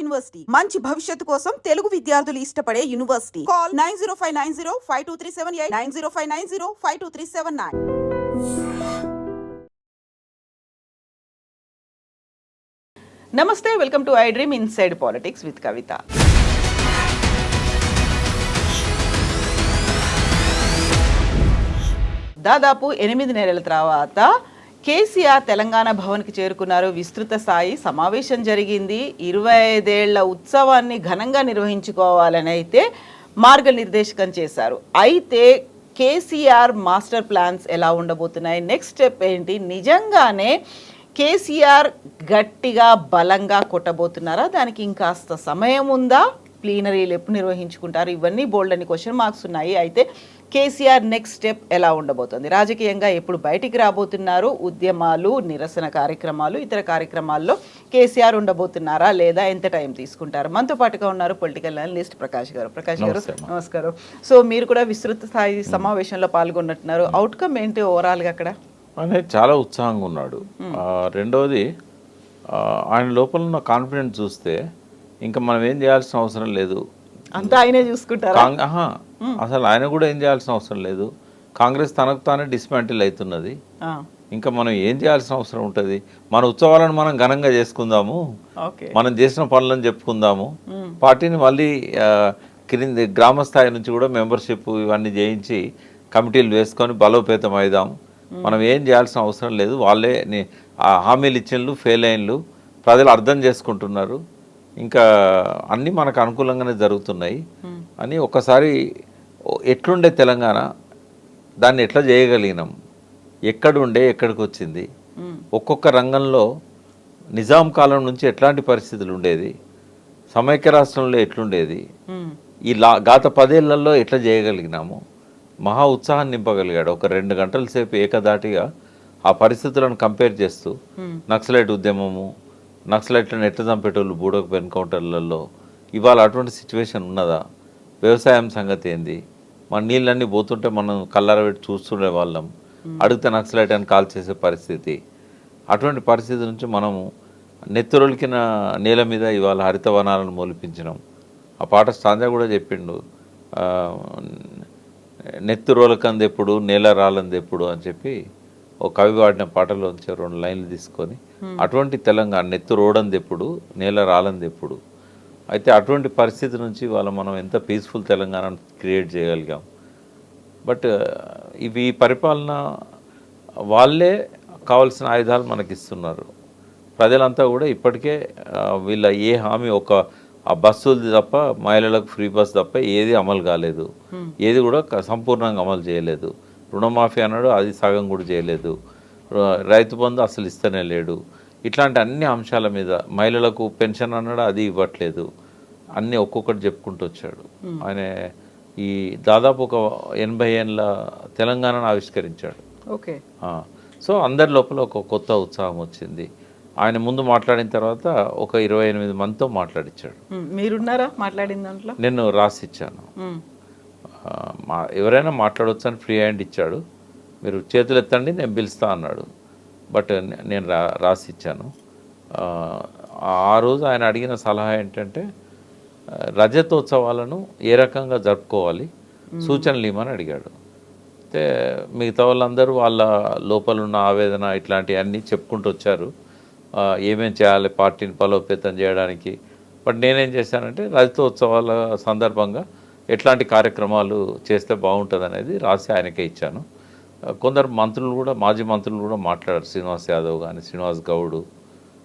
University మంచి భవిష్యత్తు కోసం తెలుగు విద్యార్థులు ఇష్టపడే యూనివర్సిటీ. కాల్ 9059052378 9059052379. నమస్తే, welcome to I dream inside politics with Kavitha. దాదాపు 8 నెలల తర్వాత కేసీఆర్ తెలంగాణ భవన్కి చేరుకున్నారు. విస్తృత స్థాయి సమావేశం జరిగింది. 25 ఏళ్ల ఉత్సవాన్ని ఘనంగా నిర్వహించుకోవాలని అయితే మార్గనిర్దేశకం చేశారు. అయితే కేసీఆర్ మాస్టర్ ప్లాన్స్ ఎలా ఉండబోతున్నాయి, నెక్స్ట్ స్టెప్ ఏంటి, నిజంగానే కేసీఆర్ గట్టిగా బలంగా కొట్టబోతున్నారా, దానికి ఇంకాస్త సమయం ఉందా, ప్లీనరీలు ఎప్పుడు నిర్వహించుకుంటారు, ఇవన్నీ బోల్డ్ అని క్వశ్చన్ మార్క్స్ ఉన్నాయి. అయితే కేసీఆర్ నెక్స్ట్ స్టెప్ ఎలా ఉండబోతుంది, రాజకీయంగా ఎప్పుడు బయటికి రాబోతున్నారు, ఉద్యమాలు, నిరసన కార్యక్రమాలు, ఇతర కార్యక్రమాల్లో కేసీఆర్ ఉండబోతున్నారా లేదా, ఎంత టైం తీసుకుంటారు? మనతో పాటుగా ఉన్నారు పొలిటికల్ అనలిస్ట్ ప్రకాష్ గారు. ప్రకాష్ గారు నమస్కారం. సో మీరు కూడా విస్తృత స్థాయి సమావేశంలో పాల్గొన్నట్టున్నారు. అవుట్కమ్ ఏంటి ఓవరాల్గా అక్కడ? అనేది చాలా ఉత్సాహంగా ఉన్నాడు. రెండవది, ఆయన లోపల ఉన్న కాన్ఫిడెన్స్ చూస్తే ఇంకా మనం ఏం చేయాల్సిన అవసరం లేదు, అంతా ఆయనే చూసుకుంటారు. అసలు ఆయన కూడా ఏం చేయాల్సిన అవసరం లేదు. కాంగ్రెస్ తనకు తానే డిస్మాంటిల్ అవుతున్నది. ఇంకా మనం ఏం చేయాల్సిన అవసరం ఉంటుంది? మన ఉత్సవాలను మనం ఘనంగా చేసుకుందాము, మనం చేసిన పనులను చెప్పుకుందాము, పార్టీని మళ్ళీ క్రింది గ్రామ స్థాయి నుంచి కూడా మెంబర్షిప్ ఇవన్నీ చేయించి కమిటీలు వేసుకొని బలోపేతం అవుదాం. మనం ఏం చేయాల్సిన అవసరం లేదు. వాళ్ళే హామీలు ఇచ్చినలు ఫెయిల్ అయినలు ప్రజలు అర్థం చేసుకుంటున్నారు, ఇంకా అన్నీ మనకు అనుకూలంగానే జరుగుతున్నాయి అని ఒకసారి ఎట్లుండే తెలంగాణ, దాన్ని ఎట్లా చేయగలిగినాం, ఎక్కడుండే ఎక్కడికి వచ్చింది, ఒక్కొక్క రంగంలో నిజాం కాలం నుంచి ఎట్లాంటి పరిస్థితులు ఉండేది, సమైక్య రాష్ట్రంలో ఎట్లుండేది, ఈ గత 10 ఏళ్లలో ఎట్లా చేయగలిగినాము, మహా ఉత్సాహం నింపగలిగాడు. ఒక 2 గంటల సేపు ఏకదాటిగా ఆ పరిస్థితులను కంపేర్ చేస్తూ నక్సలైట్ ఉద్యమము, నక్సలైట్లను ఎట్లా చంపేటోళ్ళు బూడోకు ఎన్కౌంటర్లలో, ఇవాళ అటువంటి సిచ్యువేషన్ ఉన్నదా, వ్యవసాయం సంగతి ఏంది, మన నీళ్ళన్నీ పోతుంటే మనం కళ్ళారబెట్టి చూస్తుండే వాళ్ళం, అడిగితే నక్సలైట్ అని కాల్ చేసే పరిస్థితి. అటువంటి పరిస్థితి నుంచి మనము నెత్తురొలికిన నేల మీద ఇవాళ హరితవనాలను మొలిపించినాం. ఆ పాట స్టాంజా కూడా చెప్పిండు, నెత్తురోలకంది ఎప్పుడు నేల రాలంది ఎప్పుడు అని చెప్పి ఒక కవి వాడిన పాటలోంచి 2 లైన్లు తీసుకొని, అటువంటి తెలంగాణ నెత్తు రోడంది ఎప్పుడు నేల రాలంది ఎప్పుడు. అయితే అటువంటి పరిస్థితి నుంచి వాళ్ళ మనం ఎంత పీస్ఫుల్ తెలంగాణ క్రియేట్ చేయగలిగాం. బట్ ఇవి పరిపాలన వాళ్ళే కావాల్సిన ఆయుధాలు మనకి ఇస్తున్నారు. ప్రజలంతా కూడా ఇప్పటికే వీళ్ళ ఏ హామీ, ఒక ఆ బస్సులది తప్ప, మహిళలకు ఫ్రీ బస్ తప్ప ఏది అమలు కాలేదు, ఏది కూడా సంపూర్ణంగా అమలు చేయలేదు. రుణమాఫీ అన్నాడు, అది సగం కూడా చేయలేదు. రైతు బంధు అసలు ఇస్తూనే లేడు. ఇట్లాంటి అన్ని అంశాల మీద, మహిళలకు పెన్షన్ అన్నాడు, అది ఇవ్వట్లేదు. అన్నీ ఒక్కొక్కటి చెప్పుకుంటూ వచ్చాడు. ఆయన ఈ దాదాపు ఒక 80 ఏళ్ళ తెలంగాణను ఆవిష్కరించాడు. ఓకే. సో అందరి లోపల ఒక కొత్త ఉత్సాహం వచ్చింది. ఆయన ముందు మాట్లాడిన తర్వాత ఒక 28 మందితో మాట్లాడించాడు. మీరున్నారా మాట్లాడిన దాంట్లో? నేను రాసిచ్చాను. ఎవరైనా మాట్లాడవచ్చు అని ఫ్రీ హ్యాండ్ ఇచ్చాడు. మీరు చేతులు ఎత్తండి నేను పిలుస్తా అన్నాడు. బట్ నేను రాసిచ్చాను. ఆ రోజు ఆయన అడిగిన సలహా ఏంటంటే, రజతోత్సవాలను ఏ రకంగా జరుపుకోవాలి సూచనలు ఇవ్వమని అడిగాడు. అయితే మిగతా వాళ్ళందరూ వాళ్ళ లోపల ఉన్న ఆవేదన ఇట్లాంటివన్నీ చెప్పుకుంటూ వచ్చారు, ఏమేం చేయాలి పార్టీని బలోపేతం చేయడానికి. బట్ నేనేం చేశానంటే, రజతోత్సవాల సందర్భంగా ఎట్లాంటి కార్యక్రమాలు చేస్తే బాగుంటుంది అనేది రాసి ఆయనకే ఇచ్చాను. కొందరు మంత్రులు కూడా, మాజీ మంత్రులు కూడా మాట్లాడారు. శ్రీనివాస్ యాదవ్ కానీ, శ్రీనివాస్ గౌడ్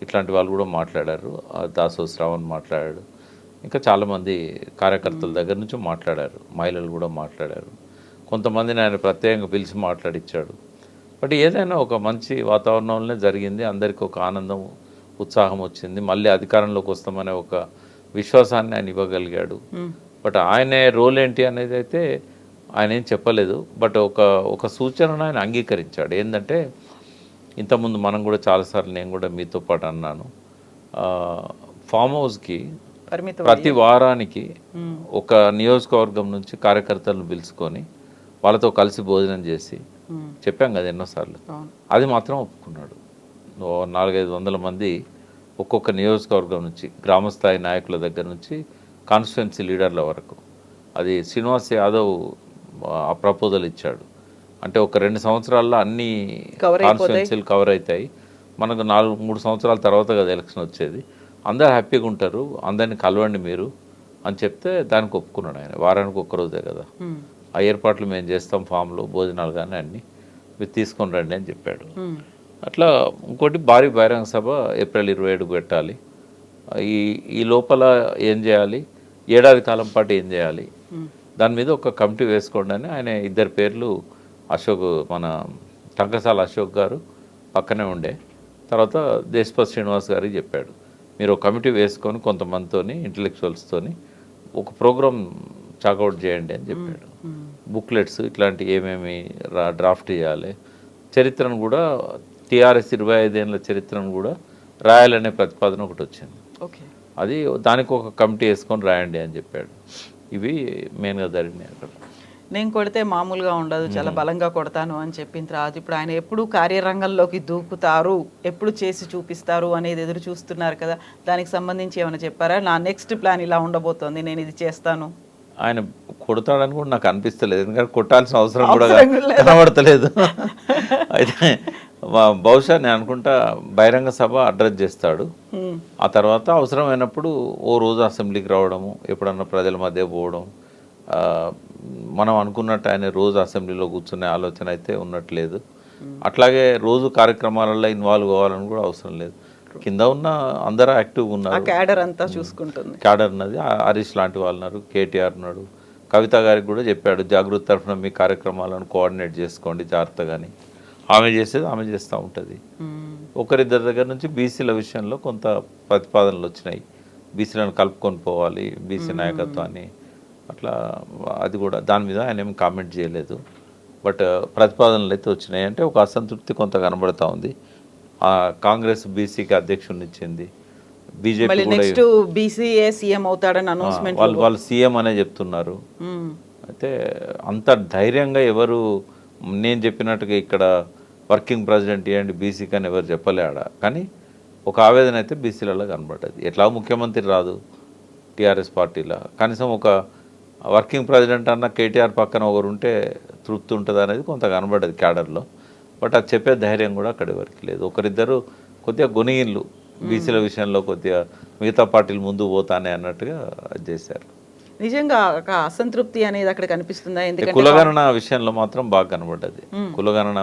ఇట్లాంటి వాళ్ళు కూడా మాట్లాడారు. దాసో శ్రావణ్ మాట్లాడాడు. ఇంకా చాలామంది కార్యకర్తల దగ్గర నుంచి మాట్లాడారు. మహిళలు కూడా మాట్లాడారు. కొంతమందిని ఆయన ప్రత్యేకంగా పిలిచి మాట్లాడిచ్చాడు. బట్ ఏదైనా ఒక మంచి వాతావరణంలోనే జరిగింది. అందరికీ ఒక ఆనందం, ఉత్సాహం వచ్చింది. మళ్ళీ అధికారంలోకి వస్తామనే ఒక విశ్వాసాన్ని ఆయన ఇవ్వగలిగాడు. బట్ ఆయన రోల్ ఏంటి అనేది అయితే ఆయన ఏం చెప్పలేదు. బట్ ఒక సూచనను ఆయన అంగీకరించాడు. ఏంటంటే, ఇంతకుముందు మనం కూడా చాలాసార్లు, నేను కూడా మీతో పాటు అన్నాను, ఫామ్ హౌస్కి ప్రతి వారానికి ఒక నియోజకవర్గం నుంచి కార్యకర్తలను పిలుచుకొని వాళ్ళతో కలిసి భోజనం చేసి చెప్పాం కదా ఎన్నోసార్లు, అది మాత్రం ఒప్పుకున్నాడు. 400-500 మంది ఒక్కొక్క నియోజకవర్గం నుంచి గ్రామస్థాయి నాయకుల దగ్గర నుంచి కాన్స్టిట్యున్సీ లీడర్ల వరకు. అది శ్రీనివాస్ యాదవ్ ఆ ప్రపోజల్ ఇచ్చాడు. అంటే ఒక 2 సంవత్సరాల్లో అన్ని కాన్స్టిట్యున్సీలు కవర్ అవుతాయి, మనకు 3 సంవత్సరాల తర్వాత కదా ఎలక్షన్ వచ్చేది, అందరు హ్యాపీగా ఉంటారు, అందరినీ కలవండి మీరు అని చెప్తే దానికి ఒప్పుకున్నాడు ఆయన. వారానికి ఒక్కరోజే కదా, ఆ ఏర్పాట్లు మేము చేస్తాం, ఫామ్లో భోజనాలు కానీ అన్నీ మీరు తీసుకొని రండి అని చెప్పాడు. అట్లా ఇంకోటి భారీ బహిరంగ సభ ఏప్రిల్ 27 పెట్టాలి. ఈ లోపల ఏం చేయాలి, ఏడాది కాలం పాటు ఏం చేయాలి, దాని మీద ఒక కమిటీ వేసుకోండి అని ఆయన 2 పేర్లు, అశోక్ మన టంకసాల అశోక్ గారు పక్కనే ఉండే, తర్వాత దేశపతి శ్రీనివాస్ గారికి చెప్పాడు, మీరు ఒక కమిటీ వేసుకొని కొంతమందితోని ఇంటలెక్చువల్స్తోని ఒక ప్రోగ్రామ్ చాకౌట్ చేయండి అని చెప్పాడు. బుక్లెట్స్ ఇట్లాంటి ఏమేమి డ్రాఫ్ట్ చేయాలి, చరిత్రను కూడా టీఆర్ఎస్ 25 ఏళ్ళ చరిత్రను కూడా రాయాలనే ప్రతిపాదన ఒకటి వచ్చింది. అది దానికి ఒక కమిటీ వేసుకొని రాయండి అని చెప్పాడు. ఇవి మెయిన్గా జరిగినాయి అక్కడ. నేను కొడితే మామూలుగా ఉండదు, చాలా బలంగా కొడతాను అని చెప్పిన తర్వాత ఇప్పుడు ఆయన ఎప్పుడు కార్యరంగంలోకి దూకుతారు, ఎప్పుడు చేసి చూపిస్తారు అనేది ఎదురు చూస్తున్నారు కదా, దానికి సంబంధించి ఏమైనా చెప్పారా? నా నెక్స్ట్ ప్లాన్ ఇలా ఉండబోతోంది, నేను ఇది చేస్తాను. ఆయన కొడతాడని కూడా నాకు అనిపిస్తలేదు, ఎందుకంటే కొట్టాల్సిన అవసరం కూడా కనబడతలేదు. అయితే బహుశా నేను అనుకుంటా బహిరంగ సభ అడ్రస్ చేస్తాడు, ఆ తర్వాత అవసరమైనప్పుడు ఓ రోజు అసెంబ్లీకి రావడము, ఎప్పుడన్నా ప్రజల మధ్య పోవడం. మనం అనుకున్నట్టు ఆయన రోజు అసెంబ్లీలో కూర్చునే ఆలోచన అయితే ఉన్నట్లేదు. అట్లాగే రోజు కార్యక్రమాలలో ఇన్వాల్వ్ అవ్వాలని కూడా అవసరం లేదు. కింద ఉన్న అందరూ యాక్టివ్గా ఉన్నారు, క్యాడర్ అంతా చూసుకుంటుంది. క్యాడర్ ఉన్నది, హరీష్ లాంటి వాళ్ళు ఉన్నారు, కేటీఆర్ ఉన్నాడు, కవిత గారికి కూడా చెప్పాడు జాగృతి తరఫున మీ కార్యక్రమాలను కోఆర్డినేట్ చేసుకోండి జాగ్రత్తగాని. ఆమె చేసేది ఆమె చేస్తూ ఉంటుంది. ఒకరిద్దరి దగ్గర నుంచి బీసీల విషయంలో కొంత ప్రతిపాదనలు వచ్చినాయి, బీసీలను కలుపుకొని పోవాలి బీసీ నాయకత్వాన్ని, అట్లా అది కూడా దాని మీద ఆయన ఏమి కామెంట్ చేయలేదు. బట్ ప్రతిపాదనలు అయితే వచ్చినాయి. అంటే ఒక అసంతృప్తి కొంత కనబడతా ఉంది. కాంగ్రెస్ బీసీకి అధ్యక్షుడిని ఇచ్చింది, బీజేపీ వాళ్ళు సీఎం అనే చెప్తున్నారు. అయితే అంత ధైర్యంగా ఎవరు నేను చెప్పినట్టుగా ఇక్కడ వర్కింగ్ ప్రెసిడెంట్ ఇవ్వండి బీసీకి అని ఎవరు చెప్పలేడా, కానీ ఒక ఆవేదన అయితే బీసీలలో కనబడ్డది. ఎట్లా ముఖ్యమంత్రి రాదు టీఆర్ఎస్ పార్టీలో, కనీసం ఒక వర్కింగ్ ప్రెసిడెంట్ అన్న కేటీఆర్ పక్కన ఒకరు ఉంటే తృప్తి ఉంటుంది అనేది కొంత కనబడ్డది క్యాడర్లో. బట్ అది చెప్పే ధైర్యం కూడా అక్కడి వరకు లేదు. ఒకరిద్దరు కొద్దిగా గొనిగిళ్ళు బీసీల విషయంలో కొద్దిగా మిగతా పార్టీలు ముందు పోతానే అన్నట్టుగా అది చేశారు. నిజంగా ఒక అసంతృప్తి అనేది అక్కడ కనిపిస్తుందా? ఎందుకంటే కులగణన విషయంలో మాత్రం బాగా కనబడ్డది. కులగణన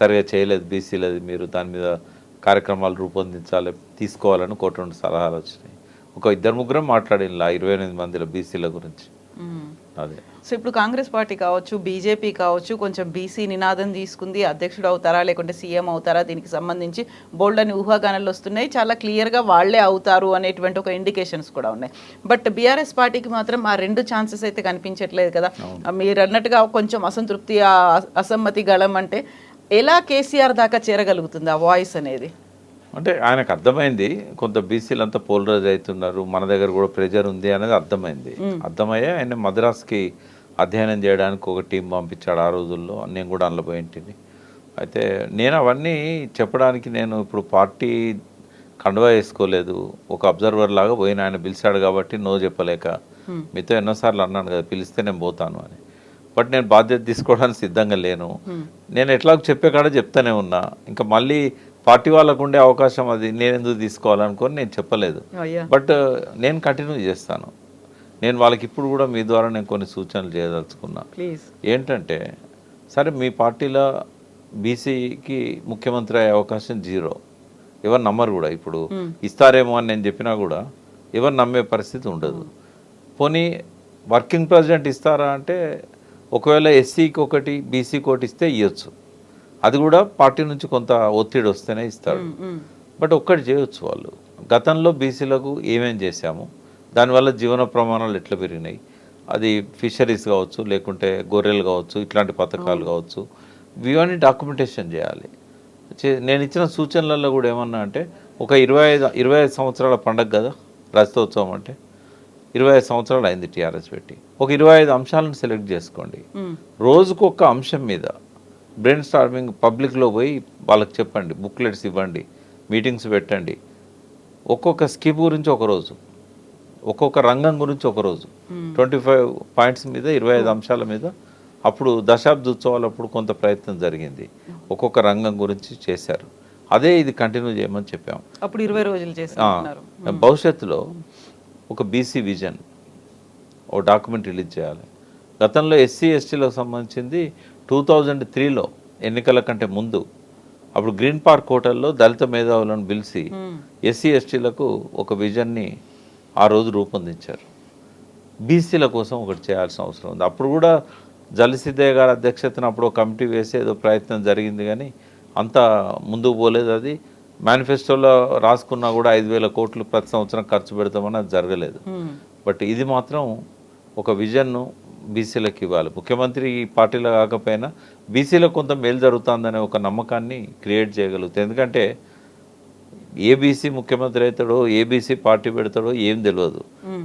సరిగా చేయలేదు బీసీలది, మీరు దాని మీద కార్యక్రమాలు రూపొందించాలి తీసుకోవాలని 1 కోటి సలహాలు వచ్చినాయి. ఒక 2-3 మాట్లాడిన 28 మందిలో బీసీల గురించి. అదే సో ఇప్పుడు కాంగ్రెస్ పార్టీ కావచ్చు, బీజేపీ కావచ్చు, కొంచెం బీసీ నినాదం తీసుకుంది, అధ్యక్షుడు అవుతారా లేకుంటే సీఎం అవుతారా, దీనికి సంబంధించి బోల్డ్ అని ఊహాగానాలు వస్తున్నాయి. చాలా క్లియర్గా వాళ్లే అవుతారు అనేటువంటి ఒక ఇండికేషన్స్ కూడా ఉన్నాయి. బట్ బీఆర్ఎస్ పార్టీకి మాత్రం ఆ 2 ఛాన్సెస్ అయితే కనిపించట్లేదు కదా. మీరు అన్నట్టుగా కొంచెం అసంతృప్తి, అసమ్మతి గళం అంటే ఎలా కేసీఆర్ దాకా చేరగలుగుతుంది ఆ వాయిస్ అనేది? అంటే ఆయనకు అర్థమైంది కొంత బీసీలు అంతా పోలరైజ్ అవుతున్నారు, మన దగ్గర కూడా ప్రెజర్ ఉంది అనేది అర్థమైంది. అర్థమయ్యే ఆయన మద్రాస్కి అధ్యయనం చేయడానికి ఒక టీం పంపించాడు ఆ రోజుల్లో, నేను కూడా అందులో పోయింటిని. అయితే నేను అవన్నీ చెప్పడానికి నేను ఇప్పుడు పార్టీ కండువా వేసుకోలేదు, ఒక అబ్జర్వర్ లాగా పోయిన. ఆయన పిలిచాడు కాబట్టి నో చెప్పలేక, మీతో ఎన్నోసార్లు అన్నాను కదా పిలిస్తే నేను పోతాను అని. బట్ నేను బాధ్యత తీసుకోవడానికి సిద్ధంగా లేను. నేను ఎట్లా చెప్పే కాడ చెప్తానే ఉన్నా, ఇంకా మళ్ళీ పార్టీ వాళ్ళకు ఉండే అవకాశం అది నేను ఎందుకు తీసుకోవాలనుకొని నేను చెప్పలేదు. బట్ నేను కంటిన్యూ చేస్తాను. నేను వాళ్ళకి ఇప్పుడు కూడా మీ ద్వారా నేను కొన్ని సూచనలు చేయదలుచుకున్నా. ఏంటంటే సరే మీ పార్టీలో బీసీకి ముఖ్యమంత్రి అయ్యే అవకాశం 0, ఎవరు నమ్మరు కూడా. ఇప్పుడు ఇస్తారేమో అని నేను చెప్పినా కూడా ఎవరు నమ్మే పరిస్థితి ఉండదు. పోనీ వర్కింగ్ ప్రెసిడెంట్ ఇస్తారా అంటే ఒకవేళ ఎస్సీకి 1 బీసీకి 1 ఇస్తే ఇవ్వచ్చు, అది కూడా పార్టీ నుంచి కొంత ఒత్తిడి వస్తేనే ఇస్తాడు. బట్ ఒక్కటి చేయొచ్చు వాళ్ళు, గతంలో బీసీలకు ఏమేం చేశాము, దానివల్ల జీవన ప్రమాణాలు ఎట్లా పెరిగినాయి, అది ఫిషరీస్ కావచ్చు లేకుంటే గొర్రెలు కావచ్చు ఇట్లాంటి పథకాలు కావచ్చు, ఇవన్నీ డాక్యుమెంటేషన్ చేయాలి. నేను ఇచ్చిన సూచనలలో కూడా ఏమన్నా అంటే ఒక 25 సంవత్సరాల పండగ కదా రజతోత్సవం అంటే, 25 సంవత్సరాలు అయింది టీఆర్ఎస్ పెట్టి, ఒక 25 అంశాలను సెలెక్ట్ చేసుకోండి. రోజుకు ఒక అంశం మీద బ్రెయిన్ స్టార్మింగ్ పబ్లిక్లో పోయి వాళ్ళకి చెప్పండి, బుక్లెట్స్ ఇవ్వండి, మీటింగ్స్ పెట్టండి. ఒక్కొక్క స్కీమ్ గురించి ఒకరోజు, ఒక్కొక్క రంగం గురించి ఒకరోజు, 25 పాయింట్స్ మీద 25 అంశాల మీద అప్పుడు దశాబ్ద ఉత్సవాలు అప్పుడు కొంత ప్రయత్నం జరిగింది. ఒక్కొక్క రంగం గురించి చేశారు. అదే ఇది కంటిన్యూ చేయమని చెప్పాము. అప్పుడు 20 రోజులు చేస్తున్నారు. భవిష్యత్తులో ఒక బీసీ విజన్ ఓ డాక్యుమెంట్ రిలీజ్ చేయాలి. గతంలో ఎస్సీ ఎస్టీలకు సంబంధించింది 2003లో ఎన్నికల కంటే ముందు అప్పుడు గ్రీన్ పార్క్ హోటల్లో దళిత మేధావులను పిలిచి ఎస్సీ ఎస్టీలకు ఒక విజన్ని ఆ రోజు రూపొందించారు. బీసీల కోసం ఒకటి చేయాల్సిన అవసరం ఉంది. అప్పుడు కూడా జలసిద్ధయ్య గారి అధ్యక్షతన అప్పుడు ఒక కమిటీ వేసి ఏదో ప్రయత్నం జరిగింది, కానీ అంత ముందుకు పోలేదు. అది మేనిఫెస్టోలో రాసుకున్నా కూడా 5,000 కోట్లు ప్రతి సంవత్సరం ఖర్చు పెడతామని అది జరగలేదు. బట్ ఇది మాత్రం ఒక విజన్ను బీసీలకు ఇవ్వాలి. ముఖ్యమంత్రి ఈ పార్టీలో కాకపోయినా బీసీలకు కొంత మేలు జరుగుతుందనే ఒక నమ్మకాన్ని క్రియేట్ చేయగలుగుతాయి. ఎందుకంటే ఏ బీసీ ముఖ్యమంత్రి అవుతాడో, ఏ బీసీ పార్టీ పెడతాడో ఏం తెలియదు.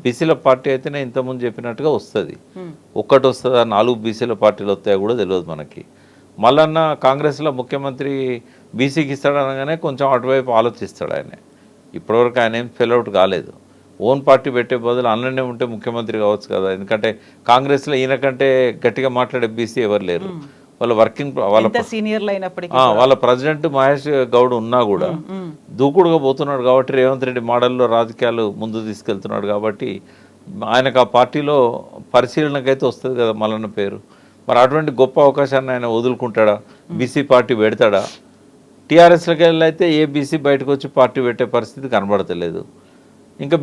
బీసీల పార్టీ అయితేనే ఇంతకుముందు చెప్పినట్టుగా వస్తుంది. ఒక్కటి వస్తుందా, 4 బీసీల పార్టీలు వస్తాయో కూడా తెలియదు మనకి. మళ్ళన్న కాంగ్రెస్లో ముఖ్యమంత్రి బీసీకి ఇస్తాడనగానే కొంచెం అటువైపు ఆలోచిస్తాడు ఆయన. ఇప్పటివరకు ఆయన ఏం ఫెయిల్అవుట్ కాలేదు. ఓన్ పార్టీ పెట్టే బదులు అన్ననే ఉంటే ముఖ్యమంత్రి కావచ్చు కదా. ఎందుకంటే కాంగ్రెస్లో ఈయన కంటే గట్టిగా మాట్లాడే బీసీ ఎవరు లేరు. వాళ్ళ వర్కింగ్ వాళ్ళ ప్రెసిడెంట్ మహేష్ గౌడ్ ఉన్నా కూడా దూకుడుగా పోతున్నాడు కాబట్టి, రేవంత్ రెడ్డి మోడల్లో రాజకీయాలు ముందు తీసుకెళ్తున్నాడు కాబట్టి ఆయనకు ఆ పార్టీలో పరిశీలనకైతే వస్తుంది కదా మల్లన్న పేరు. మరి అటువంటి గొప్ప అవకాశాన్ని ఆయన వదులుకుంటాడా? బీసీ పార్టీ పెడతాడా? టీఆర్ఎస్లోకి వెళ్ళి అయితే ఏ బీసీ బయటకు వచ్చి పార్టీ పెట్టే పరిస్థితి కనబడతలేదు. ఇంకా